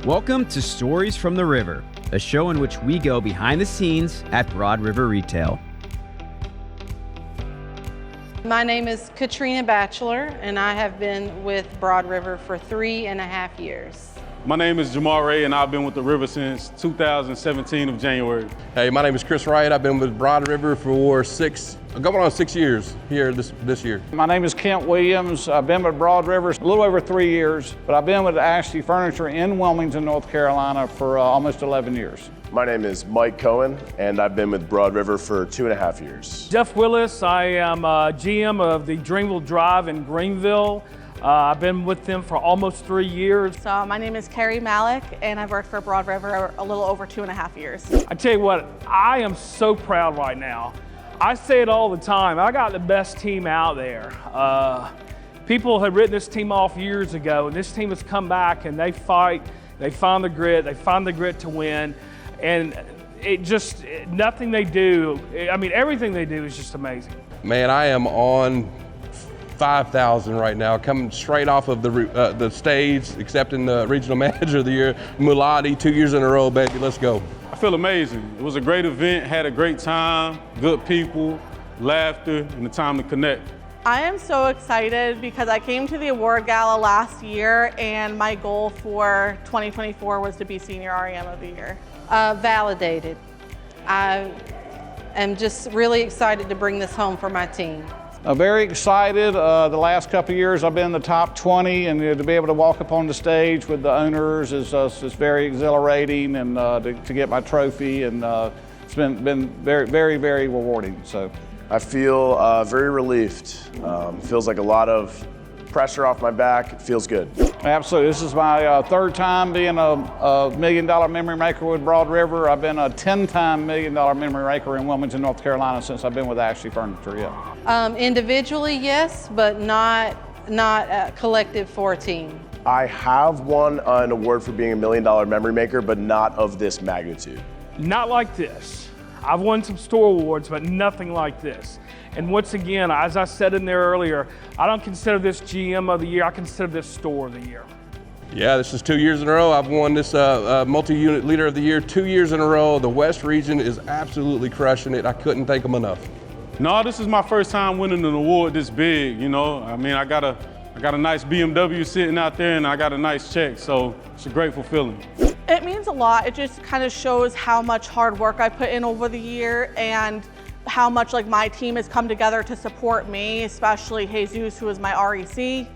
Welcome to Stories from the River, a show in which we go behind the scenes at Broad River Retail. My name is Katrina Batchelor, and I have been with Broad River for 3.5 years. My name is Jamar Wray, and I've been with the river since 2017 of January. Hey, my name is Wright. I've been with Broad River for going on 6 years here this year. My name is Kent Williams. I've been with Broad River a little over 3 years, but I've been with Ashley Furniture in Wilmington, North Carolina for almost 11 years. My name is Mike Cohen, and I've been with Broad River for 2.5 years. Jeff Willis, I am GM of the Dreamville Drive in Greenville. I've been with them for almost 3 years. So my name is Kerry Malak, and I've worked for Broad River a little over 2.5 years. I tell you what, I am so proud right now. I say it all the time, I got the best team out there. People had written this team off years ago, and this team has come back and they fight, they find the grit to win. And nothing they do, everything they do is just amazing. Man, I am on 5,000 right now, coming straight off of the stage, accepting the Regional Manager of the Year, Muladi, 2 years in a row, baby, let's go. I feel amazing. It was a great event, had a great time, good people, laughter, and the time to connect. I am so excited because I came to the award gala last year, and my goal for 2024 was to be Senior REM of the Year. Validated. I am just really excited to bring this home for my team. Very excited. The last couple of years I've been in the top 20, and to be able to walk up on the stage with the owners is very exhilarating, and to get my trophy, and it's been very, very, very rewarding. So I feel very relieved. Feels like a lot of pressure off my back. It feels good. Absolutely. This is my third time being a $1 million memory maker with Broad River. I've been a 10-time $1 million memory maker in Wilmington, North Carolina since I've been with Ashley Furniture. Yeah. Individually, yes, but not collective for a team. I have won an award for being a $1 million memory maker, but not of this magnitude. Not like this. I've won some store awards, but nothing like this. And once again, as I said in there earlier, I don't consider this GM of the year, I consider this store of the year. Yeah, this is 2 years in a row. I've won this multi-unit leader of the year 2 years in a row. The West region is absolutely crushing it. I couldn't thank them enough. No, this is my first time winning an award this big, you know. I got a nice BMW sitting out there, and I got a nice check, so it's a grateful feeling. It means a lot. It just kind of shows how much hard work I put in over the year, and how much my team has come together to support me, especially Jesus, who is my REC.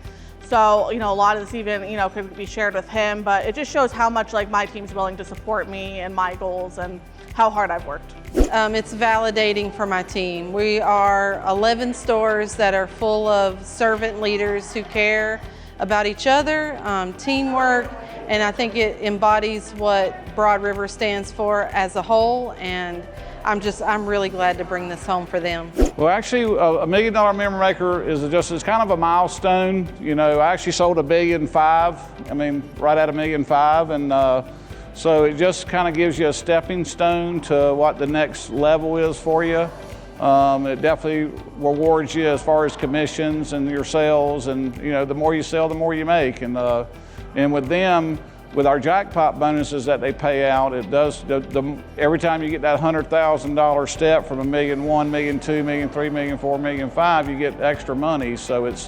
So, a lot of this even, could be shared with him, but it just shows how much my team's willing to support me and my goals and how hard I've worked. It's validating for my team. We are 11 stores that are full of servant leaders who care about each other, teamwork, and I think it embodies what Broad River stands for as a whole, and I'm really glad to bring this home for them. Well, actually, a $1 million memory maker is kind of a milestone. I actually sold $1.5 billion. Right at $1.5 million, and so it just kind of gives you a stepping stone to what the next level is for you. It definitely rewards you as far as commissions and your sales, and the more you sell, the more you make. And with them, with our jackpot bonuses that they pay out, it does every time you get that $100,000 step from $1.1 million, $1.2 million, $1.3 million, $4 million, $5 million, you get extra money. So it's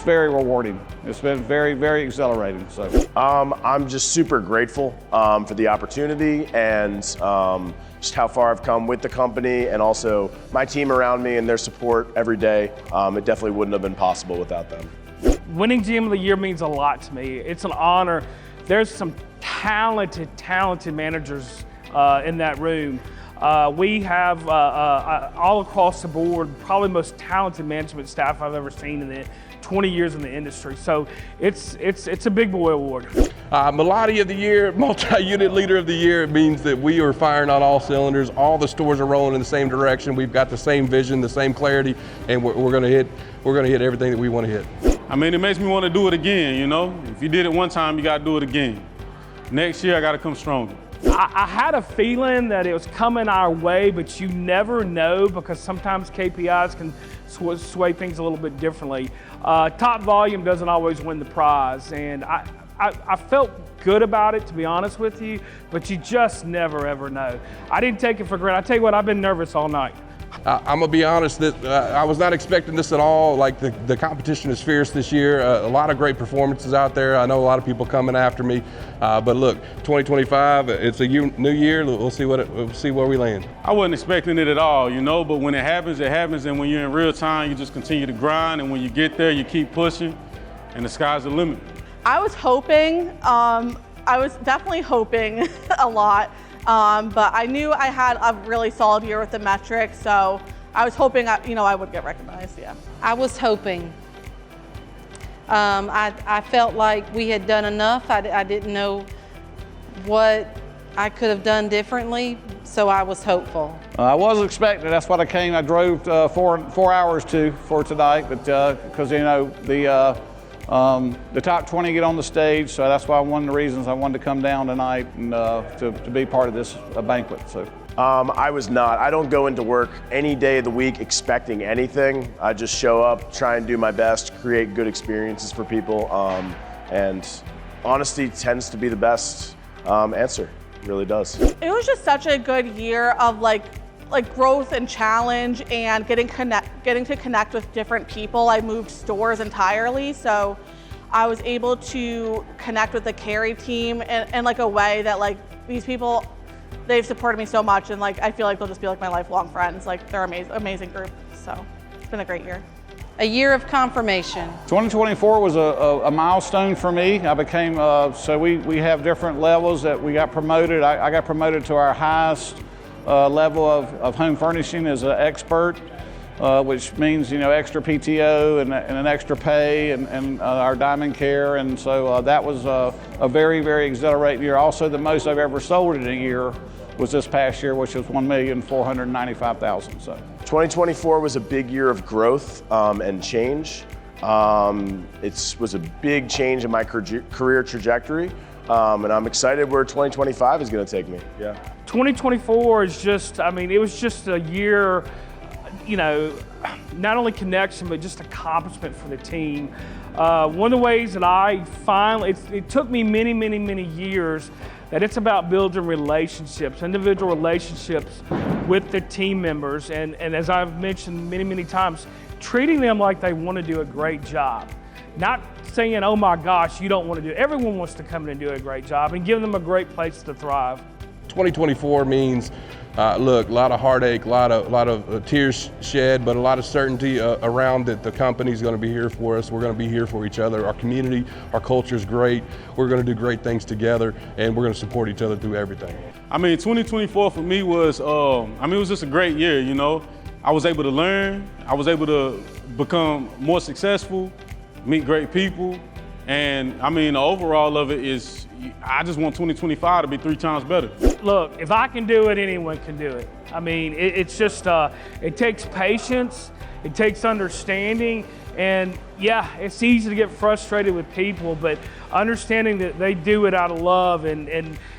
very rewarding. It's been very, very exhilarating. So I'm just super grateful for the opportunity, and just how far I've come with the company, and also my team around me and their support every day. It definitely wouldn't have been possible without them. Winning GM of the Year means a lot to me. It's an honor. There's some talented managers in that room. We have all across the board, probably the most talented management staff I've ever seen in the 20 years in the industry. So it's a big boy award. Muladi of the Year, multi-unit leader of the year. It means that we are firing on all cylinders. All the stores are rolling in the same direction. We've got the same vision, the same clarity, and we're going to hit everything that we want to hit. It makes me want to do it again, If you did it one time, you got to do it again. Next year, I got to come stronger. I had a feeling that it was coming our way, but you never know, because sometimes KPIs can sway things a little bit differently. Top volume doesn't always win the prize, and I felt good about it, to be honest with you, but you just never ever know. I didn't take it for granted. I tell you what, I've been nervous all night. I'm gonna be honest that I was not expecting this at all. Like the competition is fierce this year. A lot of great performances out there. I know a lot of people coming after me, but look, 2025, it's a new year. We'll see we'll see where we land. I wasn't expecting it at all, you know, but when it happens, and when you're in real time, you just continue to grind, and when you get there, you keep pushing, and the sky's the limit. I was hoping, I was definitely hoping a lot. But I knew I had a really solid year with the metrics, so I was hoping, I would get recognized, yeah. I was hoping. I felt like we had done enough. I didn't know what I could have done differently, so I was hopeful. I was expecting. That's what I came. I drove 4 hours for tonight, but because the top 20 get on the stage, so that's why one of the reasons I wanted to come down tonight and to be part of this banquet. So. I was not. I don't go into work any day of the week expecting anything. I just show up, try and do my best, create good experiences for people, and honesty tends to be the best answer. It really does. It was just such a good year of like growth and challenge and getting to connect with different people. I moved stores entirely, so I was able to connect with the Kerry team in like a way that like these people, they've supported me so much, and like I feel like they'll just be like my lifelong friends. Like they're amazing group. So it's been a great year. A year of confirmation. 2024 was a milestone for me. I became, so we have different levels that we got promoted. I got promoted to our highest level of home furnishing as an expert, which means, extra PTO and an extra pay and our diamond care. And so that was a very, very exhilarating year. Also, the most I've ever sold in a year was this past year, which was $1,495,000. So 2024 was a big year of growth and change. It was a big change in my career trajectory, and I'm excited where 2025 is going to take me. Yeah. 2024 is just, it was just a year, not only connection, but just accomplishment for the team. One of the ways that I finally, it took me many, many, many years, that it's about building relationships, individual relationships with the team members. And as I've mentioned many, many times, treating them like they want to do a great job. Not saying, oh my gosh, you don't want to do it. Everyone wants to come in and do a great job and give them a great place to thrive. 2024 means, look, a lot of heartache, a lot of tears shed, but a lot of certainty around that the company's going to be here for us. We're going to be here for each other. Our community, our culture is great. We're going to do great things together, and we're going to support each other through everything. 2024 for me was, it was just a great year, I was able to learn. I was able to become more successful, meet great people, and the overall of it is, I just want 2025 to be 3 times better. Look, if I can do it, anyone can do it. It's just, it takes patience, it takes understanding, and yeah, it's easy to get frustrated with people, but understanding that they do it out of love, and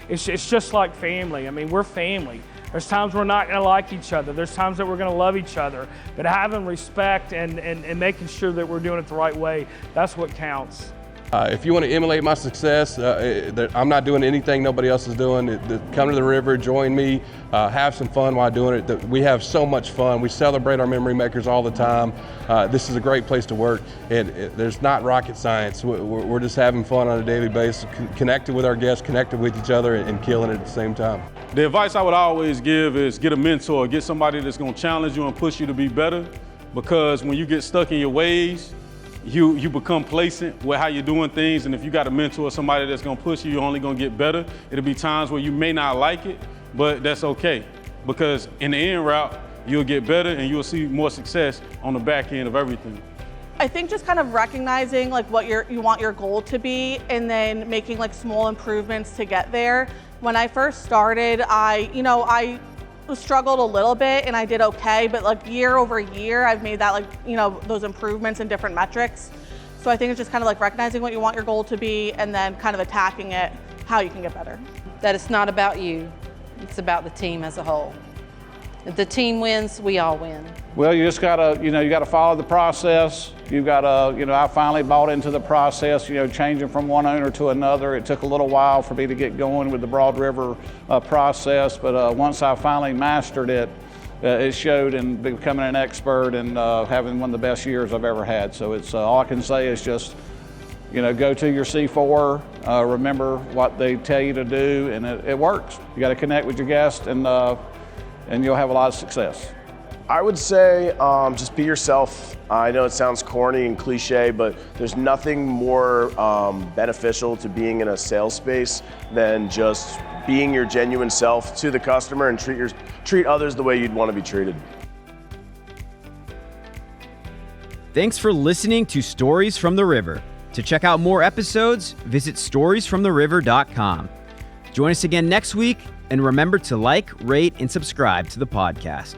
it's just like family. We're family. There's times we're not gonna like each other. There's times that we're gonna love each other, but having respect and making sure that we're doing it the right way, that's what counts. If you want to emulate my success, I'm not doing anything nobody else is doing. Come to the river, join me, have some fun while doing it. We have so much fun. We celebrate our memory makers all the time. This is a great place to work, and there's not rocket science. We're just having fun on a daily basis, connected with our guests, connected with each other, and killing it at the same time. The advice I would always give is get a mentor, get somebody that's going to challenge you and push you to be better, because when you get stuck in your ways, you become complacent with how you're doing things, and if you got a mentor, somebody that's gonna push you, you're only gonna get better. It'll be times where you may not like it, but that's okay, because in the end route, you'll get better and you'll see more success on the back end of everything. I think just kind of recognizing like what you want your goal to be, and then making like small improvements to get there. When I first started, I struggled a little bit and I did okay, but like year over year, I've made that those improvements in different metrics. So I think it's just kind of like recognizing what you want your goal to be, and then kind of attacking it, how you can get better. That it's not about you, it's about the team as a whole. If the team wins, we all win. Well, you just gotta, you gotta follow the process. You've gotta, I finally bought into the process, changing from one owner to another. It took a little while for me to get going with the Broad River process, but once I finally mastered it, it showed in becoming an expert and having one of the best years I've ever had. So it's all I can say is just, go to your C4, remember what they tell you to do, and it works. You got to connect with your guests, and you'll have a lot of success. I would say just be yourself. I know it sounds corny and cliche, but there's nothing more beneficial to being in a sales space than just being your genuine self to the customer and treat others the way you'd want to be treated. Thanks for listening to Stories from the River. To check out more episodes, visit storiesfromtheriver.com. Join us again next week, and remember to like, rate, and subscribe to the podcast.